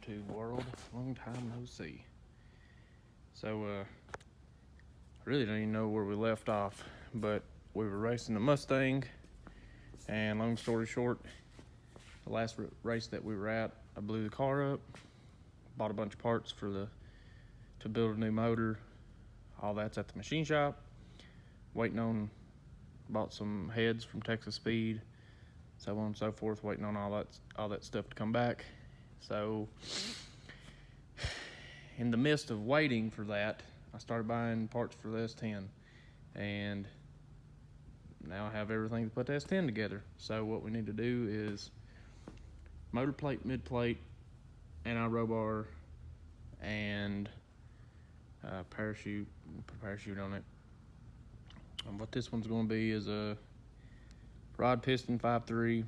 YouTube world. Long time no see. So, I really don't even know where we left off, but we were racing the Mustang, and long story short, the last race that we were at, I blew the car up, bought a bunch of parts to build a new motor. All that's at the machine shop. Bought some heads from Texas Speed, so on and so forth, waiting on all that stuff to come back. So in the midst of waiting for that, I started buying parts for the S10, and now I have everything to put the S10 together. So what we need to do is motor plate, mid plate, anti-roll bar, and parachute. Put a parachute on it. And what this one's going to be is a rod piston 5.3.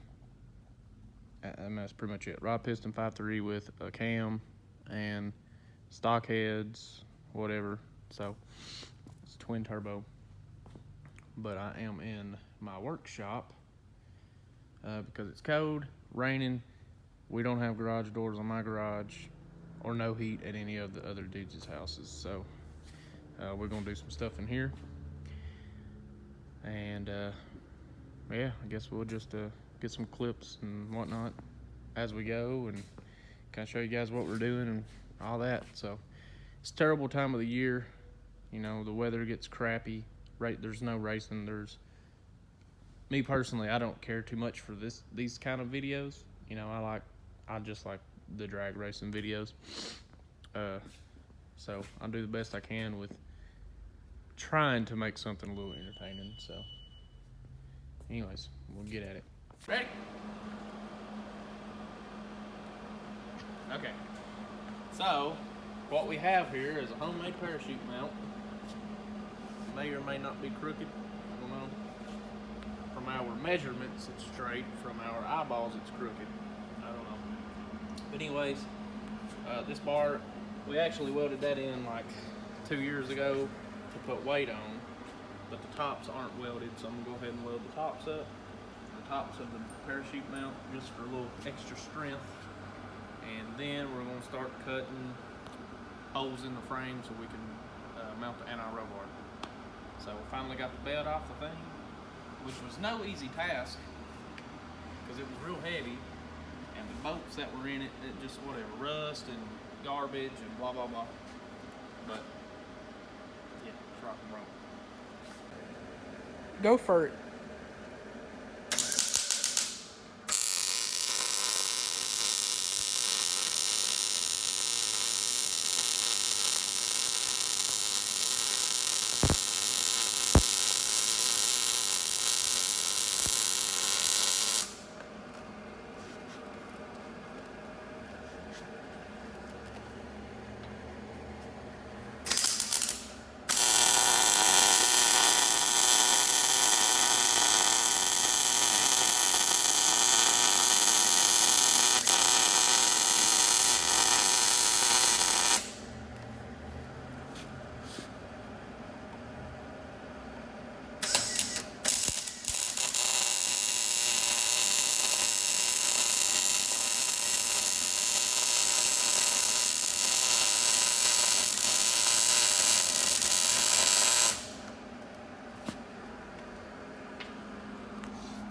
And that's pretty much it. Rod piston 5.3 with a cam and stock heads, whatever. So it's twin turbo. But I am in my workshop because it's cold, raining. We don't have garage doors on my garage, or no heat at any of the other dudes' houses. So we're gonna do some stuff in here. And yeah, I guess we'll just get some clips and whatnot as we go, and kind of show you guys what we're doing and all that. So it's a terrible time of the year. You know, the weather gets crappy. Right, there's no racing. Me personally, I don't care too much for these kind of videos. You know, I just like the drag racing videos. So I'll do the best I can with trying to make something a little entertaining. So anyways, we'll get at it. Ready? Okay. So what we have here is a homemade parachute mount. May or may not be crooked. I don't know. From our measurements, it's straight. From our eyeballs, it's crooked. I don't know. But anyways, this bar, we actually welded that in like 2 years ago to put weight on, but the tops aren't welded, so I'm gonna go ahead and weld the tops up. The tops of the parachute mount, just for a little extra strength. And then we're gonna start cutting holes in the frame so we can mount the anti-roll bar. So we finally got the belt off the thing, which was no easy task because it was real heavy, and the bolts that were in it, just whatever, rust and garbage and blah blah blah. But yeah, it's rock and roll. Go for it.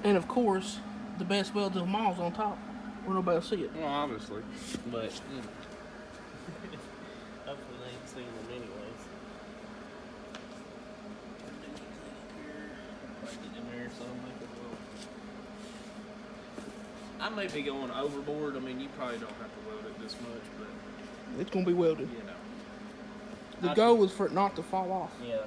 And of course, the best weld of them all is on top, where nobody will see it. Well, obviously, but hopefully they ain't seen them anyways. I may be going overboard. I mean, you probably don't have to weld it this much, but It's gonna be welded. you know. The goal is for it not to fall off. Yeah.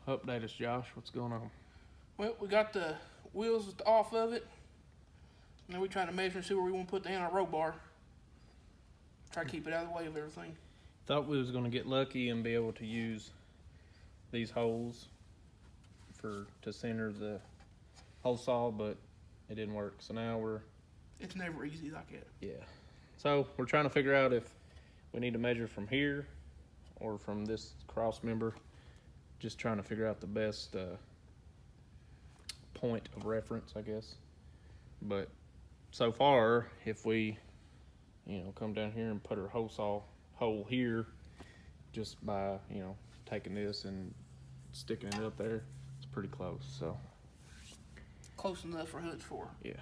Update us, Josh. What's going on? Well, we got the wheels off of it. Now we're trying to measure and see where we want to put the anti-roll bar. Try to keep it out of the way of everything. Thought we was going to get lucky and be able to use these holes to center the hole saw, but it didn't work. So now It's never easy like that. yeah. So we're trying to figure out if we need to measure from here or from this cross member. Just trying to figure out the best point of reference, I guess. But so far, if we, come down here and put our hole here, just by, taking this and sticking it up there, it's pretty close. So Close enough for Hood's for. yeah.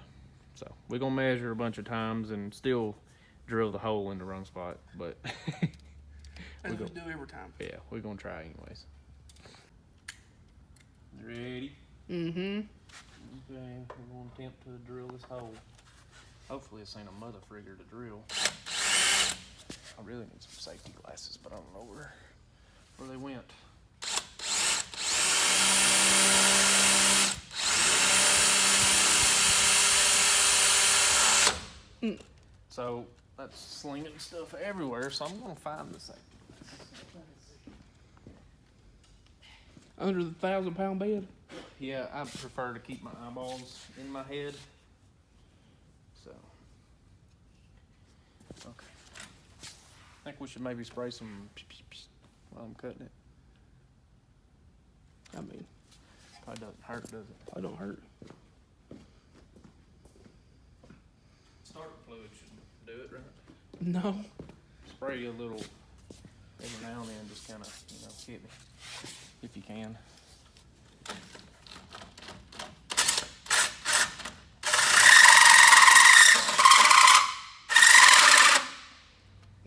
So we're gonna measure a bunch of times and still drill the hole in the wrong spot, but As we do every time. yeah, we're gonna try anyways. Ready? Mm-hmm. Okay, we're gonna attempt to drill this hole. Hopefully this ain't a mother frigger to drill. I really need some safety glasses, but I don't know where they went. So that's slinging stuff everywhere, so I'm gonna find the safety glasses. Under the 1,000-pound bed. Yeah, I prefer to keep my eyeballs in my head. So, okay. I think we should maybe spray some while I'm cutting it. I mean, Probably doesn't hurt, does it? probably don't hurt. Starter fluid should do it, right? No. Spray a little every now and then, just kind of, hit me if you can.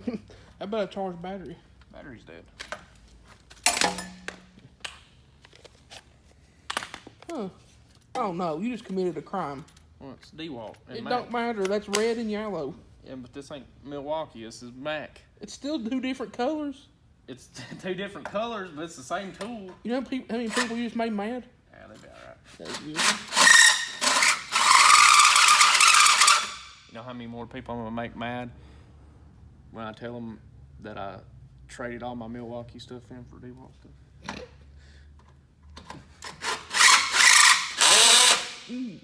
How about a charged battery? Battery's dead. Huh. Oh no, you just committed a crime. Well, it's DeWalt and It Mac. don't matter. That's red and yellow. Yeah, but this ain't Milwaukee. This is Mac. It's still two different colors. It's two different colors, but it's the same tool. You know how many people you just made mad? Yeah, they'd be all right. That's good. You know how many more people I'm gonna make mad when I tell them that I traded all my Milwaukee stuff in for DeWalt stuff? Maybe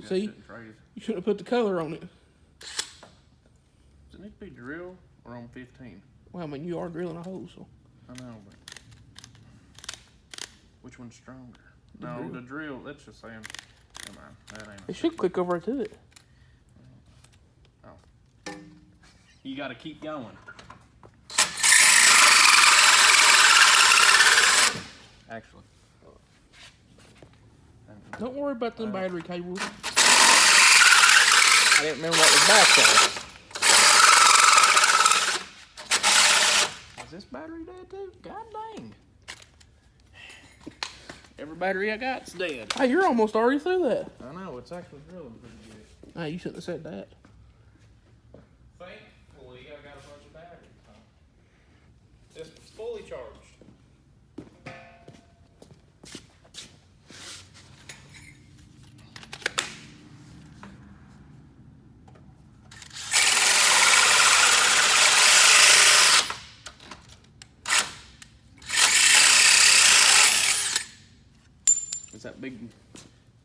I See? shouldn't trade it. You should have put the color on it. Does it need to be drill or on 15? Well, I mean, you are drilling a hole, so. I know, but which one's stronger? The No, drill. the drill. That's just saying. Come on, that ain't. It should click over to it. Oh, you got to keep going. Actually, Don't worry about them battery cables. I didn't remember what was back there. Is this battery dead too? God dang. Every battery I got's dead. Hey, you're almost already through that. I know, it's actually drilling pretty good. Hey, you shouldn't have said that. Thankfully, I got a bunch of batteries. This one's fully charged. It's that big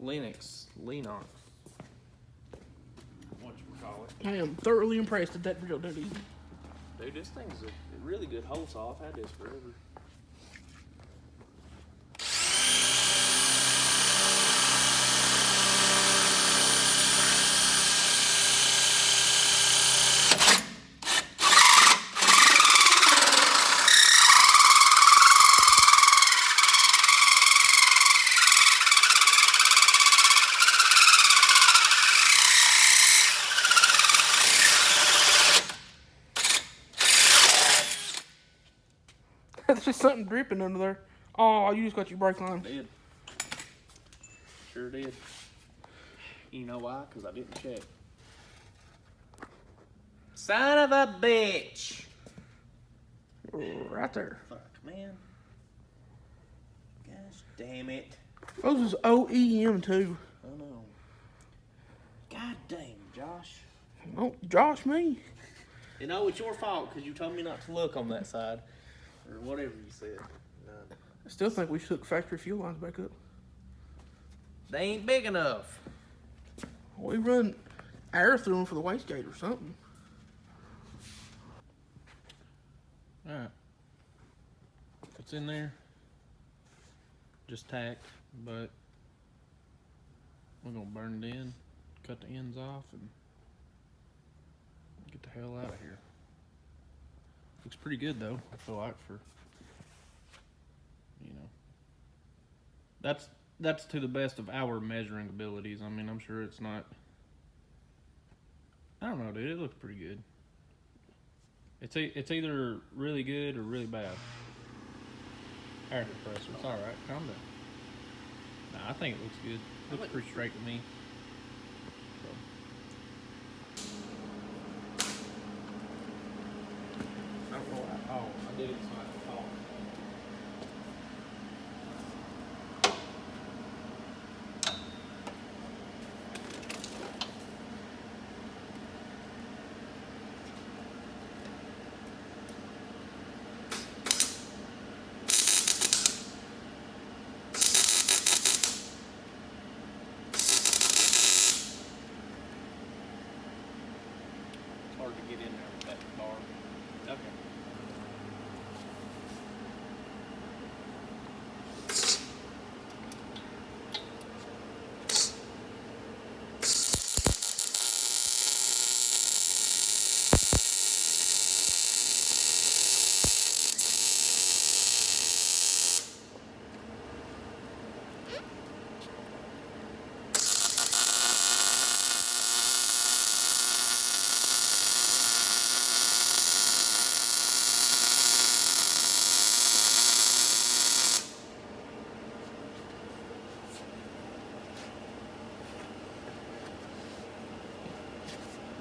Linux. Whatchamacallit. I am thoroughly impressed at that drill, dude. Dude, this thing's a really good hole saw. I've had this forever. There's just something dripping under there. Oh, you just got your brake line. Did. Sure did. You know why? Because I didn't check. Son of a bitch! Right there. Fuck, man. Gosh damn it. Those is OEM too. I know. God damn, Josh. Don't Josh me. You know, it's your fault because you told me not to look on that side. Or whatever you said. None. I still think we should hook factory fuel lines back up. They ain't big enough. We run air through them for the wastegate or something. Alright. It's in there. Just tacked, but we're gonna burn it in, cut the ends off, and get the hell out of here. Looks pretty good though, I feel like, for, you know. That's to the best of our measuring abilities. I mean, I'm sure it's not, I don't know, dude, it looks pretty good. It's either really good or really bad. Air compressor, it's alright, calm down. Nah, I think it looks good. Looks pretty straight to me. So. I don't know why. Oh, I did it so I could talk. Hard to get in there with that bar. Okay.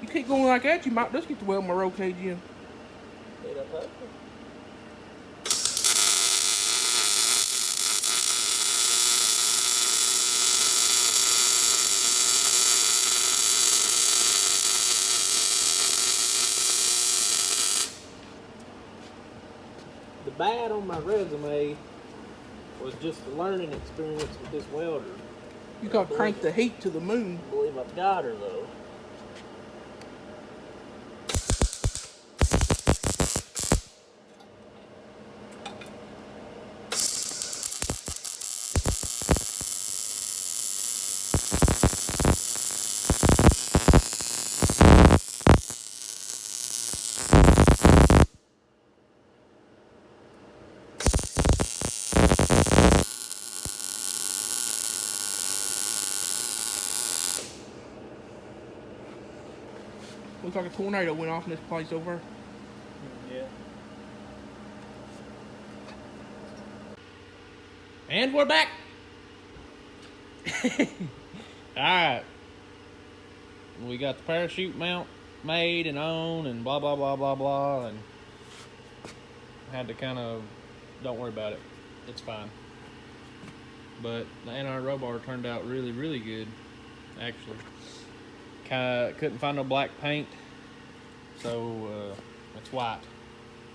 You keep going like that, you might just get the weld my roll cage in. The bad on my resume was just the learning experience with this welder. You gotta crank the heat to the moon. I believe I've got her though. Looks like a tornado went off in this place over. Yeah. And we're back. Alright. We got the parachute mount made and on and blah blah blah blah blah, and had to kind of, don't worry about it. It's fine. But the anti-row bar turned out really, really good, actually. Couldn't find no black paint, so it's white.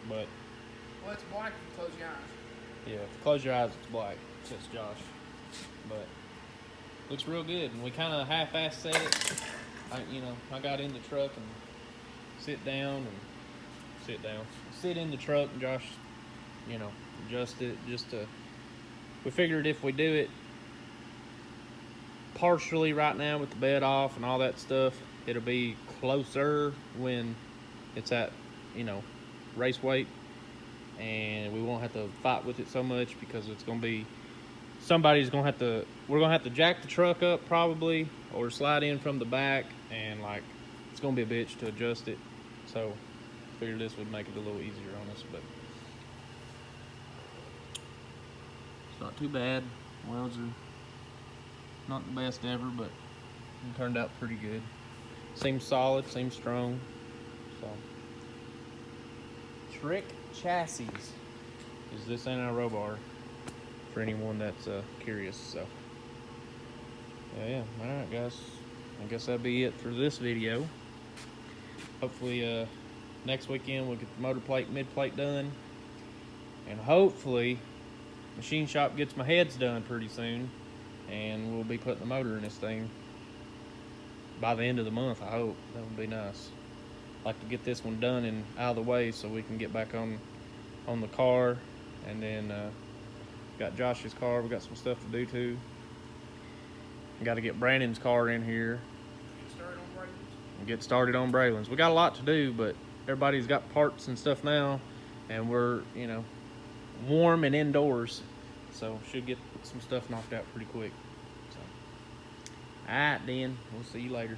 But Well, it's black if you close your eyes. yeah, if you close your eyes, it's black, says Josh. But looks real good, and we kind of half-assed set it. I got in the truck and sit in the truck, and Josh, adjust it just to. We figured if we do it partially right now with the bed off and all that stuff, it'll be closer when it's at, race weight, and we won't have to fight with it so much, because it's going to be, we're going to have to jack the truck up probably, or slide in from the back, and it's going to be a bitch to adjust it. So I figured this would make it a little easier on us, but it's not too bad. Welds are not the best ever, but it turned out pretty good. Seems solid, seems strong. So, Trick Chassis is this anti-row bar, for anyone that's curious. So, yeah. All right, guys. I guess that'll be it for this video. Hopefully, next weekend we'll get the motor plate, mid plate done, and hopefully, machine shop gets my heads done pretty soon, and we'll be putting the motor in this thing by the end of the month, I hope. That would be nice. Like to get this one done and out of the way so we can get back on the car. And then got Josh's car. We got some stuff to do too. Got to get Brandon's car in here. Get started on Braylon's. We got a lot to do, but everybody's got parts and stuff now, and we're, you know, warm and indoors, so should get some stuff knocked out pretty quick. So, all right, then we'll see you later.